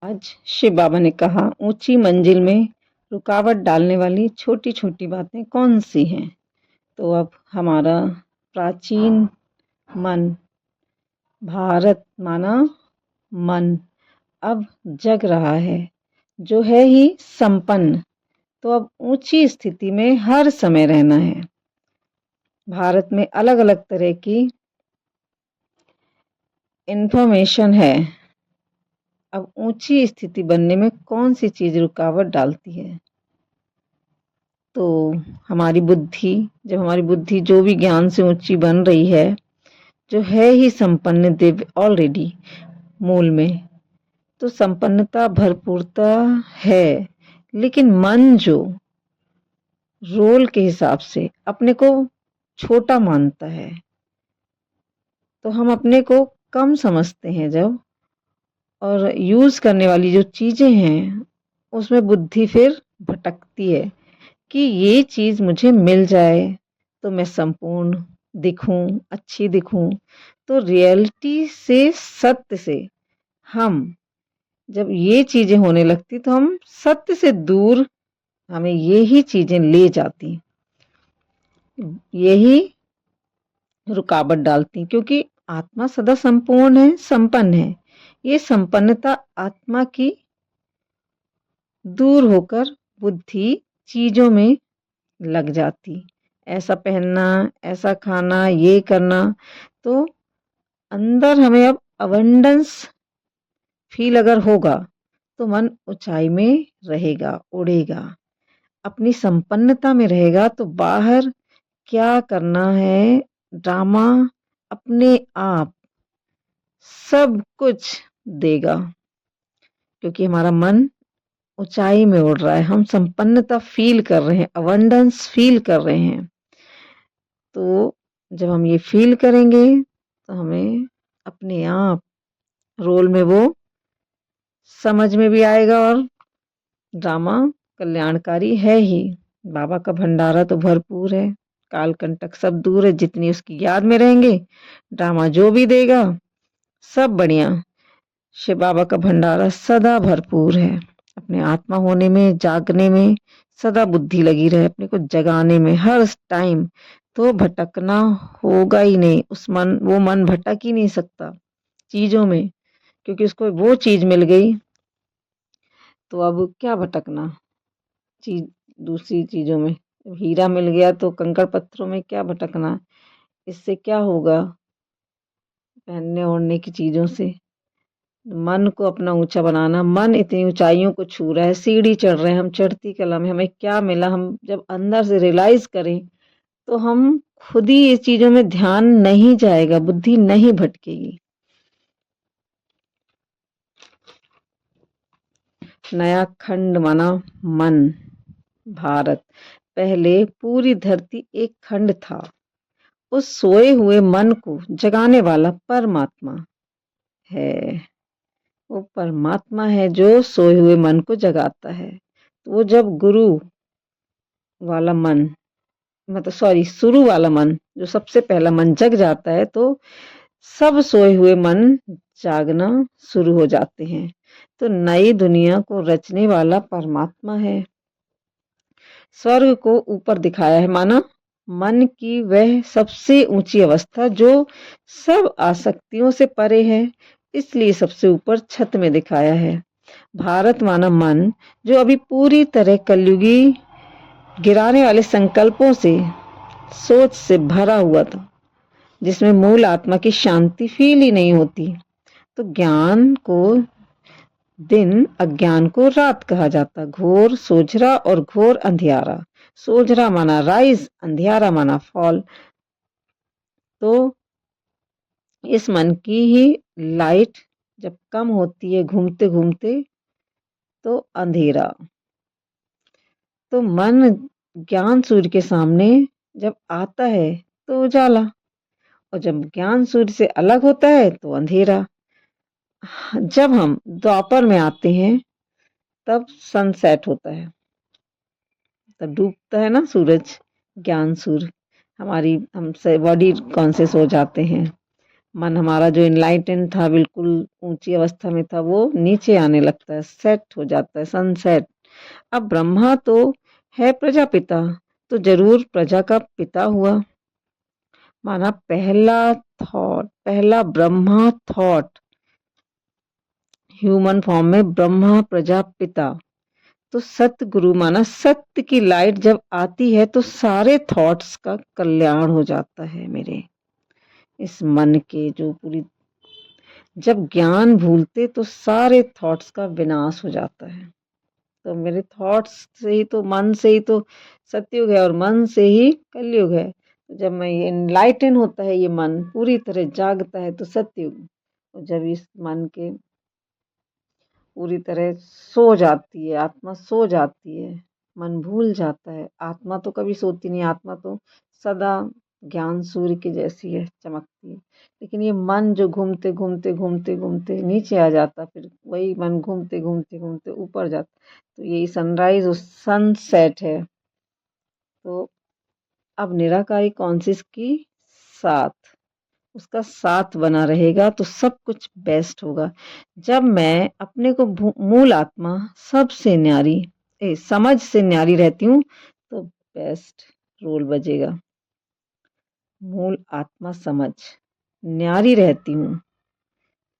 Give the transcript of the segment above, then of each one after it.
आज शिव बाबा ने कहा, ऊंची मंजिल में रुकावट डालने वाली छोटी छोटी बातें कौन सी हैं। तो अब हमारा प्राचीन मन, भारत माना मन अब जग रहा है, जो है ही संपन्न। तो अब ऊंची स्थिति में हर समय रहना है। भारत में अलग अलग तरह की इंफॉर्मेशन है। अब ऊंची स्थिति बनने में कौन सी चीज रुकावट डालती है। तो हमारी बुद्धि, जब हमारी बुद्धि जो भी ज्ञान से ऊंची बन रही है, जो है ही संपन्न दिव्य ऑलरेडी मूल में, तो संपन्नता भरपूरता है। लेकिन मन जो रोल के हिसाब से अपने को छोटा मानता है, तो हम अपने को कम समझते हैं जब, और यूज करने वाली जो चीजें हैं उसमें बुद्धि फिर भटकती है कि ये चीज मुझे मिल जाए तो मैं संपूर्ण दिखूं, अच्छी दिखूं। तो रियलिटी से, सत्य से हम जब ये चीजें होने लगती तो हम सत्य से दूर हमें यही चीजें ले जाती, यही रुकावट डालती। क्योंकि आत्मा सदा संपूर्ण है, संपन्न है। ये संपन्नता आत्मा की दूर होकर बुद्धि चीजों में लग जाती। ऐसा पहनना, ऐसा खाना, ये करना, तो अंदर हमें अब अबंडेंस फील अगर होगा तो मन ऊंचाई में रहेगा, उड़ेगा, अपनी संपन्नता में रहेगा। तो बाहर क्या करना है, ड्रामा अपने आप सब कुछ देगा, क्योंकि हमारा मन ऊंचाई में उड़ रहा है। हम संपन्नता फील कर रहे हैं, अबंडेंस फील कर रहे हैं। तो जब हम ये फील करेंगे तो हमें अपने आप रोल में वो समझ में भी आएगा, और ड्रामा कल्याणकारी है ही। बाबा का भंडारा तो भरपूर है, काल कंटक सब दूर है। जितनी उसकी याद में रहेंगे, ड्रामा जो भी देगा सब बढ़िया। शिव बाबा का भंडारा सदा भरपूर है। अपने आत्मा होने में, जागने में सदा बुद्धि लगी रहे, अपने को जगाने में हर टाइम, तो भटकना होगा ही नहीं। वो मन भटक ही नहीं सकता चीजों में, क्योंकि उसको वो चीज मिल गई। तो अब क्या भटकना चीज दूसरी चीजों में। हीरा मिल गया तो कंकड़ पत्थरों में क्या भटकना, इससे क्या होगा पहनने ओढ़ने की चीजों से। मन को अपना ऊंचा बनाना। मन इतनी ऊंचाइयों को छू रहा है, सीढ़ी चढ़ रहे हैं हम, चढ़ती कला में हमें क्या मिला, हम जब अंदर से रियलाइज करें तो हम खुद ही ये चीजों में ध्यान नहीं जाएगा, बुद्धि नहीं भटकेगी। नया खंड माना मन, भारत। पहले पूरी धरती एक खंड था। उस सोए हुए मन को जगाने वाला परमात्मा है। वो परमात्मा है जो सोए हुए मन को जगाता है। तो वो जब गुरु वाला मन, मतलब सॉरी, शुरू वाला मन, जो सबसे पहला मन जग जाता है, तो सब सोए हुए मन जागना शुरू हो जाते हैं। तो नई दुनिया को रचने वाला परमात्मा है। स्वर्ग को ऊपर दिखाया है, माना मन की वह सबसे ऊंची अवस्था जो सब आसक्तियों से परे है, इसलिए सबसे ऊपर छत में दिखाया है। भारत माना मन, जो अभी पूरी तरह कलयुगी गिराने वाले संकल्पों से, सोच से भरा हुआ था, जिसमें मूल आत्मा की शांति फील ही नहीं होती। तो ज्ञान को दिन, अज्ञान को रात कहा जाता। घोर सोझरा और घोर अंधियारा। सोझरा माना राइज, अंधियारा माना फॉल। तो इस मन की ही लाइट जब कम होती है घूमते घूमते, तो अंधेरा। तो मन ज्ञान सूर्य के सामने जब आता है तो उजाला, और जब ज्ञान सूर्य से अलग होता है तो अंधेरा। जब हम द्वापर में आते हैं तब सनसेट होता है, तब डूबता है ना सूरज, ज्ञान सूर्य। हमारी हमसे बॉडी कॉन्शियस हो जाते हैं। मन हमारा जो इनलाइटेंड था, बिल्कुल ऊंची अवस्था में था, वो नीचे आने लगता है, सेट हो जाता है, सनसेट। अब ब्रह्मा तो है प्रजापिता, तो जरूर प्रजा का पिता हुआ, माना पहला थॉट, पहला ब्रह्मा थॉट ह्यूमन फॉर्म में, ब्रह्मा प्रजापिता। तो सत्य गुरु माना सत्य की लाइट जब आती है तो सारे थॉट्स का कल्याण हो जाता है मेरे इस मन के, जो पूरी, जब ज्ञान भूलते तो सारे थॉट्स का विनाश हो जाता है। तो मेरे थॉट्स से ही तो, मन से ही तो सतयुग है, और मन से ही कलयुग है। तो जब मैं ये इनलाइटन होता है, ये मन पूरी तरह जागता है, तो सतयुग। और जब इस मन के पूरी तरह सो जाती है, आत्मा सो जाती है, मन भूल जाता है। आत्मा तो कभी सोती नहीं, आत्मा तो सदा ज्ञान सूर्य की जैसी है, चमकती है। लेकिन ये मन जो घूमते घूमते घूमते घूमते नीचे आ जाता, फिर वही मन घूमते घूमते घूमते ऊपर जाता। तो यही सनराइज और सनसेट है। तो अब निराकारी कॉन्शियस की साथ, उसका साथ बना रहेगा तो सब कुछ बेस्ट होगा। जब मैं अपने को मूल आत्मा सबसे न्यारी, समझ से न्यारी रहती हूँ, तो बेस्ट रोल बजेगा। मूल आत्मा समझ न्यारी रहती हूँ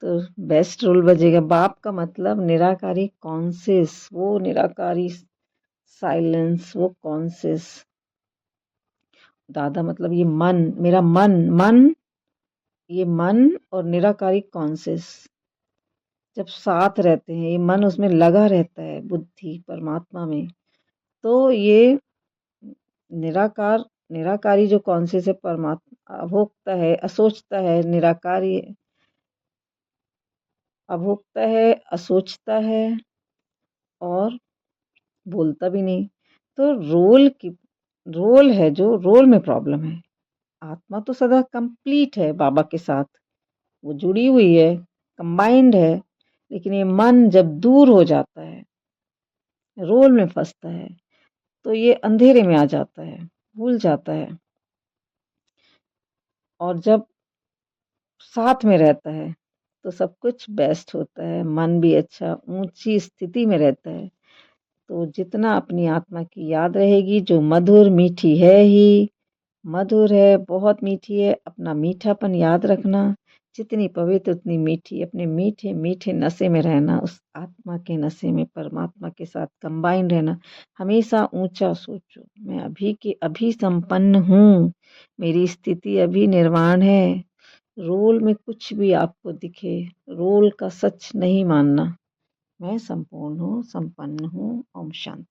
तो बेस्ट रोल बजेगा। बाप का मतलब निराकारी कॉन्शियस, वो निराकारी साइलेंस, वो कॉन्शियस। दादा मतलब ये मन, मेरा मन, ये मन और निराकारी कॉन्शियस जब साथ रहते हैं, ये मन उसमें लगा रहता है, बुद्धि परमात्मा में, तो ये निराकारी जो कॉन्शियस है, परमात्मा अभोक्ता है, असोचता है, निराकारी अभोक्ता है, असोचता है और बोलता भी नहीं। तो रोल है, जो रोल में प्रॉब्लम है। आत्मा तो सदा कंप्लीट है बाबा के साथ, वो जुड़ी हुई है, कंबाइंड है। लेकिन ये मन जब दूर हो जाता है, रोल में फंसता है, तो ये अंधेरे में आ जाता है, भूल जाता है। और जब साथ में रहता है तो सब कुछ बेस्ट होता है, मन भी अच्छा ऊंची स्थिति में रहता है। तो जितना अपनी आत्मा की याद रहेगी, जो मधुर मीठी है ही, मधुर है, बहुत मीठी है, अपना मीठापन याद रखना। जितनी पवित्र उतनी मीठी, अपने मीठे मीठे नशे में रहना, उस आत्मा के नशे में परमात्मा के साथ कंबाइन रहना। हमेशा ऊंचा सोचो, मैं अभी के अभी संपन्न हूँ, मेरी स्थिति अभी निर्वाण है। रोल में कुछ भी आपको दिखे, रोल का सच नहीं मानना। मैं संपूर्ण हूँ, संपन्न हूँ। ओम शांति।